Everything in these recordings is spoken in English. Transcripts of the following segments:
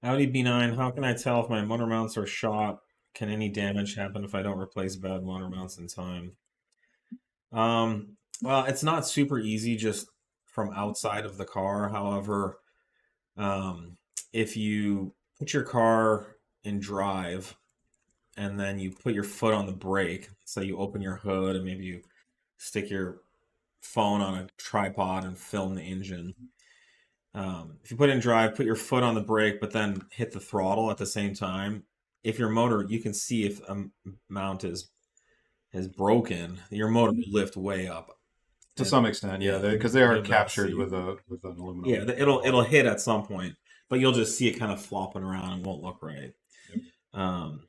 Audi B9, how can I tell if my motor mounts are shot? Can any damage happen if I don't replace bad motor mounts in time? Well, it's not super easy just from outside of the car. However, um, if you put your car in drive and then you put your foot on the brake, so you open your hood and maybe you stick your phone on a tripod and film the engine. If you put it in drive, put your foot on the brake, but then hit the throttle at the same time. If your motor, you can see if a mount is broken, your motor will lift way up, To and some extent, yeah, yeah, because they are you'll be able to captured see. with a with an Yeah, aluminum it'll body. hit at some point, but you'll just see it kind of flopping around and won't look right. Yep. Um,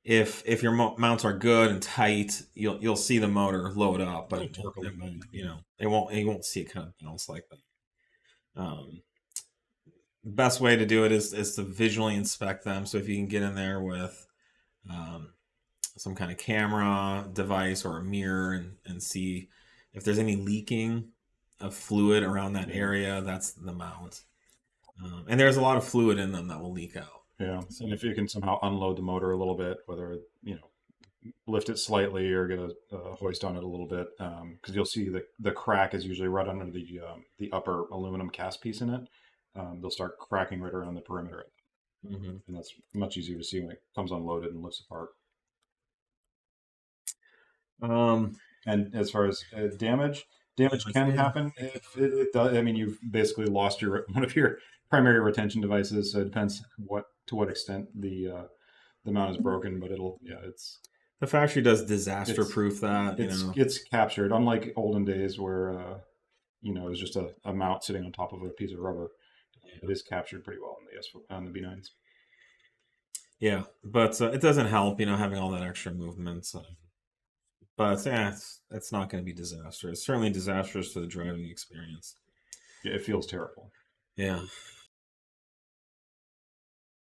if your mounts are good and tight, you'll see the motor load up, but It'll torque a it little bit. won't, it won't see it kind of bounce like that. Best way to do it is to visually inspect them. So if you can get in there with um, some kind of camera device or a mirror and see if there's any leaking of fluid around that Yeah. area, that's the mount. And there's a lot of fluid in them that will leak out. Yeah, So and if you can somehow unload the motor a little bit, whether lift it slightly or get a hoist on it a little bit, because you'll see the crack is usually right under the upper aluminum cast piece in it. They'll start cracking right around the perimeter, mhm. and that's much easier to see when it comes unloaded and lifts apart. um, And as far as damage can yeah, happen if it does. I mean, you've basically lost your one of your primary retention devices. So it depends to what extent the mount is broken, but the factory does disaster it's proof that, it's captured. Unlike olden days where it was just a mount sitting on top of a piece of rubber. It is captured pretty well on the B9s. Yeah, but it doesn't help, having all that extra movement. So. But yeah, it's not going to be disastrous. Certainly disastrous to the driving experience. Yeah, it feels terrible. Yeah.